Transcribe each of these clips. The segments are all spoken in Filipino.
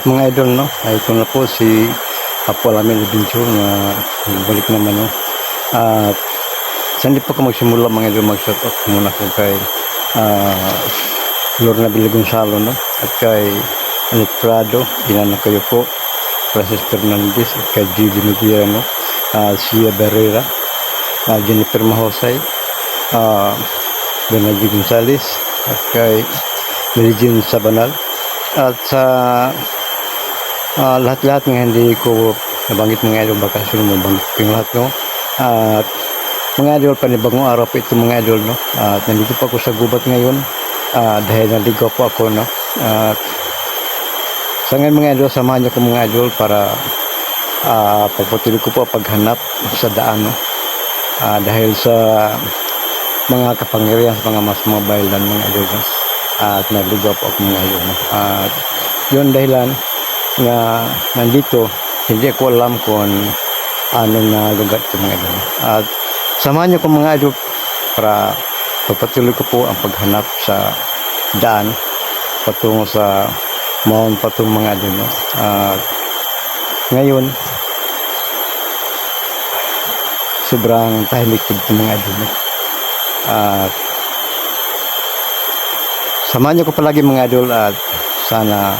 Mga idol, no? Ay, ito na po si Apo Alamin Adventure na balik naman, no? At sa hindi pa ko magsimula mga idol, mag-shout out muna ko kay Lorna Gonzalo, no? At kay Anik Prado, inanak kayo po, Francis Fernandez, at kay Gigi Medina, no? Sia Barrera, Jennifer Mahosay, Benji Gonzales, at kay Meligin Sabanal. At sa lahat-lahat ng hindi ko nabanggit mga idol, baka sino mabanggit yung lahat, no? At mga idol, panibagong araw po ito mga idol, no? At nandito po ako sa gubat ngayon dahil naligaw po ako, no? At sa ngayon mga idol, samahan niyo ko mga idol para pagpatuloy ko po paghanap sa daan, no? Dahil sa mga kapangyarihan sa mga mas mobile dan mga idol, no? At naligaw po ako mga idol, no? At yun dahilan nga nandito, hindi ko alam kung anong na lugar ito mga idol. At samahan niyo ko mga idol para pagpatuloy ko po ang paghanap sa daan patungo sa Mount Patong mga idol, no? At ngayon sobrang tahimik ito mga idol, no? At samahan niyo ko palagi mga idol at sana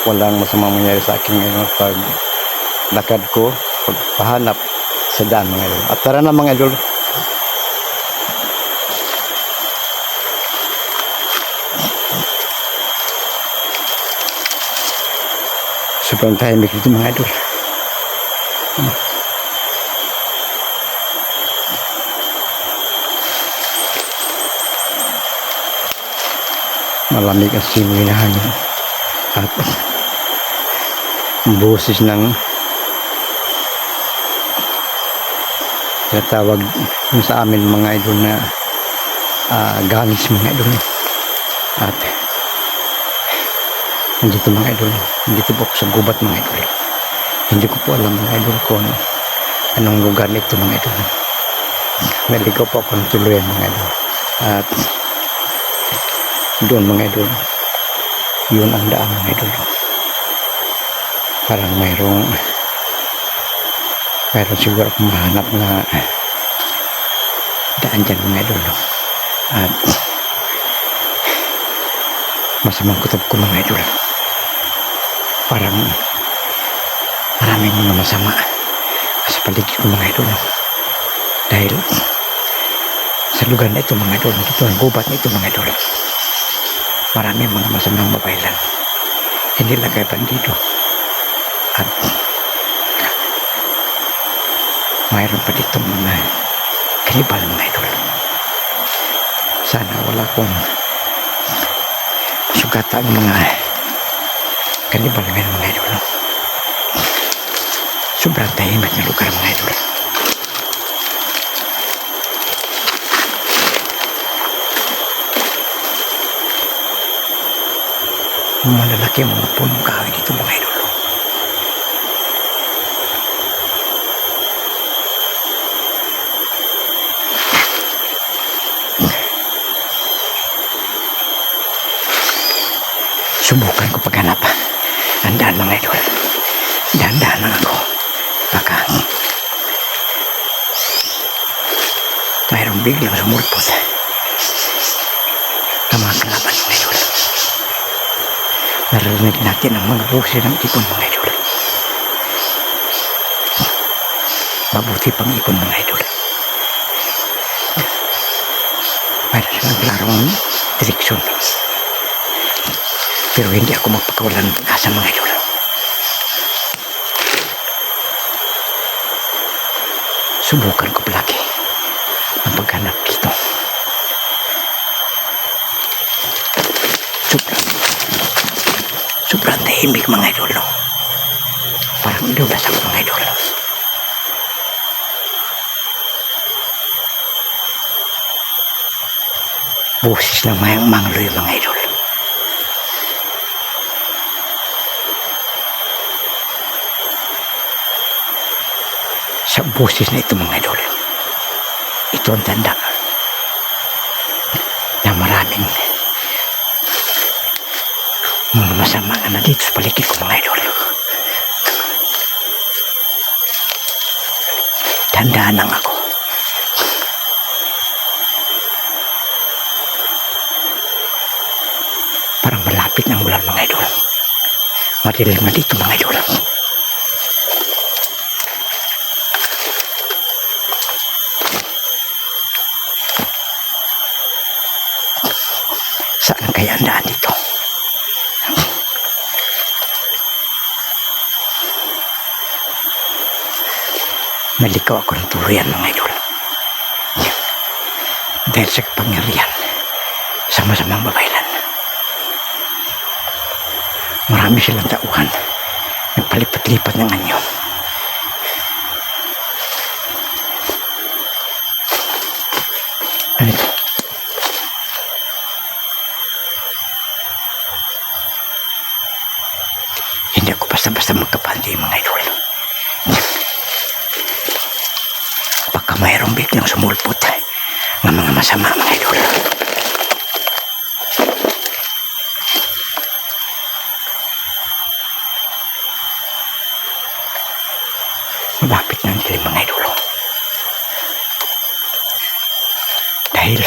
walang masamang mangyari sa akin ngayon pag lakad ko, pagpahanap sa daan mga idol. At tara na mga idol. Sobrang tahimik dito mga idol. Malamig ang simoy na hangin at boses ng tinatawag sa amin mga idol na gangis mga idol. At nandito mga idol, nandito po ako sa gubat mga idol. Hindi ko po alam mga idol kung anong lugar nito mga idol. Naligaw po ako ng tuluyan mga idol. At doon mga idol, yun ang daan mga idol. Parang mayroong siguro akong mahanap na daan dyan mga idol. At masamang kutob ko mga idol. Parang maraming mga masama sa paligid ko mga idol. Dahil sa lugar na ito mga idol, dito ang gubat na ito mga idol, marami mga masamang mabailan, hindi lang kay bandido. At mayroon pa dito mga kanibal mga idol. Sana wala kong sugatan ng mga kanibal ngayon mga idol. Sobrang tahimik na lugar mga idol. Malalaki mga punong kahoy dito mga idol. Subukan ko paghanap ang daan mga idol. Dahan-dahan lang ako. Baka mayroong biglang sumulpot ang mga kalaban mga idol. Narinig natin ang mga boses ng ipon mga idol. Mabuti pang ipon mga idol. Mayroon silang larong direksyon. Pero hindi ako magpakawalan ng pag-asa mga idol. Subukan ko palagi ang paghanap dito. Sobrang tahimik mga idol, no? Parang inulas ako mga idol. Boses ng mayang mangloy mga idol. Sa boses na ito mga idol, ito ang tanda na maraming mga masama na dito sa paligid ko mga idol. Tandaan lang ako. Parang malapit ng ulan mga idol. Madilim na dito mga idol. Saan kaya ang daan dito? Nalikaw ako ng tuluyan mga idol. Dahil sa kapangyarihan sa masamang babaylan. Marami silang tauhan. Nagpalipat-lipat ng anyo. Ano ito? Hindi ako basta-basta magkapanti mga idol. Baka mayroong biglang sumulpot ng mga masama mga idol. Malapit na dilim mga idol. Dahil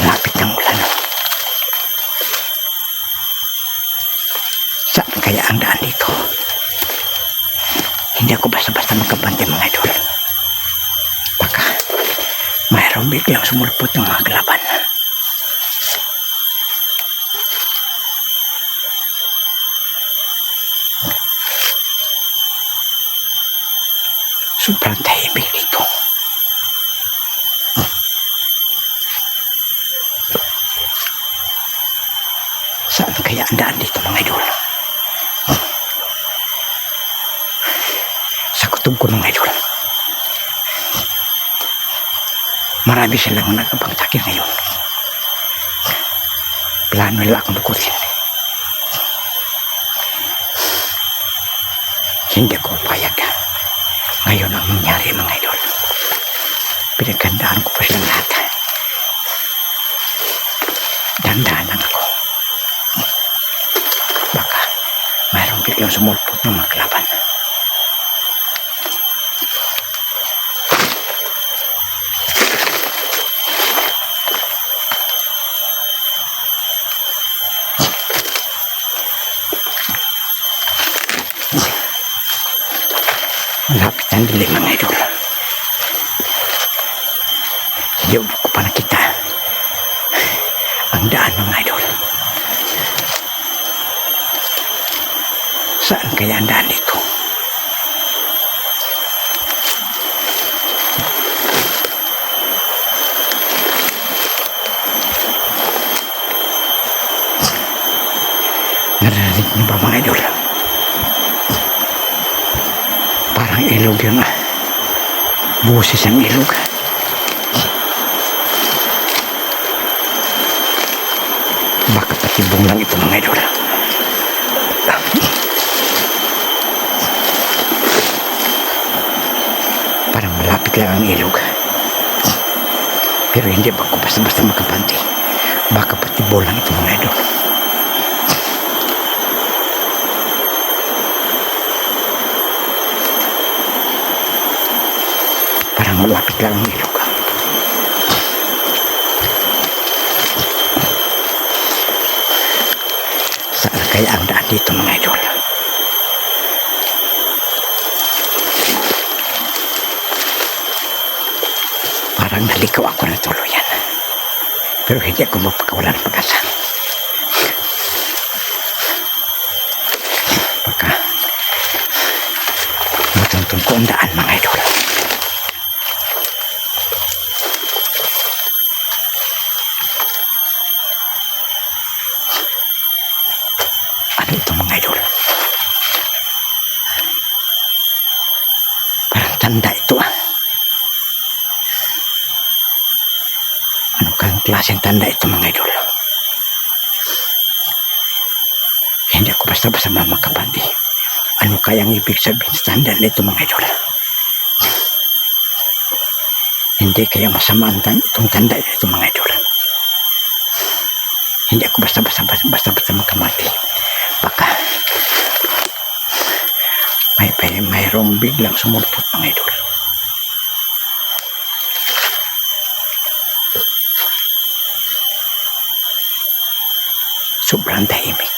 malapit ng ulan. Saan kaya ang daan dito? Hindi ako basta-basta magkabante mga idol. Baka mayroong biglang sumulpot ng mga kalaban. Sobrang tahimik dito. Saan kaya ang daan dito mga idol? Sa kutob ko mga idol. Marami silang nagabang takil ngayon. Plano nila akong bukutin. Hindi ako payag. Ngayon ang nangyari mga idol. Pinagandaan ko pa silang lahat. Dandaan lang ako. Baka mayroong biglang sumulpot ng mga kalaban. Malapit ang dilim mga idol. Hindi ko pa nakita ang daan mga idol. Saan kaya ang daan dito? Narinig niyo ba mga idol? Parang ilog yun ah. Busis ang ilog. Baka patibong lang ito mga idol. Parang malapit lang ang ilog. Pero hindi ba ko basta-basta makapanti. Baka patibong lang ito mga idol. Parang malapit lang ang ilog. Saan kaya ang daan dito mga idol? Parang nalikaw ako ng tuluyan. Pero hindi ako mapagkawalan ng pag-asa. Baka matuntun ko ang daan mga idol. Ano ito mga idol? Parang tanda ito ah. Ano kang klaseng tanda ito mga idol? Hindi ako basta-basta mamakapandi. Ano kayang ibig sabihin sa tanda nito mga idol? Hindi kaya masama ang itong tanda nito mga idol? Hindi ako basta-basta magkamati. Baka mayroong biglang sumulpot mga idol. Sobrang tahimik.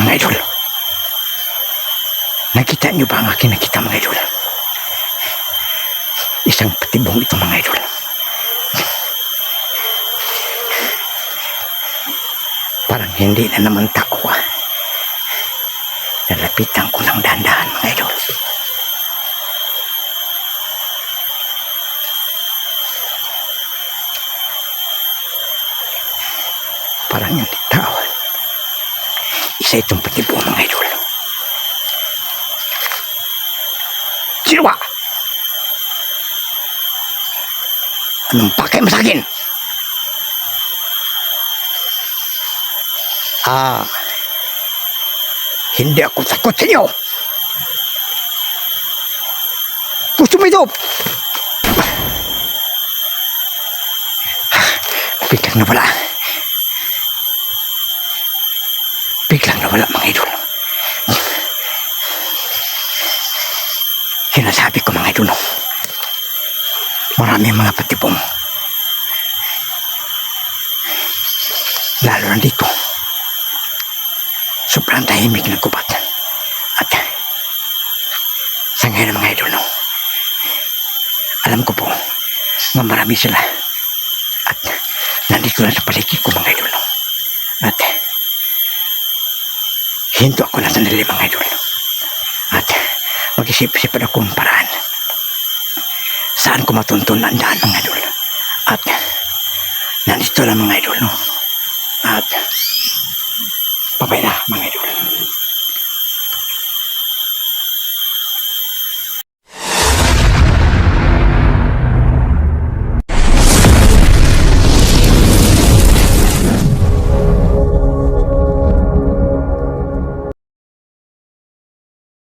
Mga idol, nakita niyo ba ang aking nakita mga idol? Isang patibong ito mga idol. Parang hindi na naman tao ah. Lalapitan ko ng dahan-dahan mga idol. Parang hindi tao. Isa itong patibong mga idol. Sino ba? Anong pakay mo sa akin? Hindi ako takot sa inyo. Gusto mo ito? Biglang nawala. Biglang nawala mga idol. Sinasabi ko mga idol, maraming mga patibong. Lalo na dito. Sobrang tahimik ng gubat. At sa ngayon mga idol, alam ko po na marami sila. At nandito na sa paligid ko mga idol. At hinto ako na sandali mga idol. At mag-isip-isip ako ng paraan. Saan ko matuntun ang daan mga idol. At nandito na mga idol. At babay na mga idol.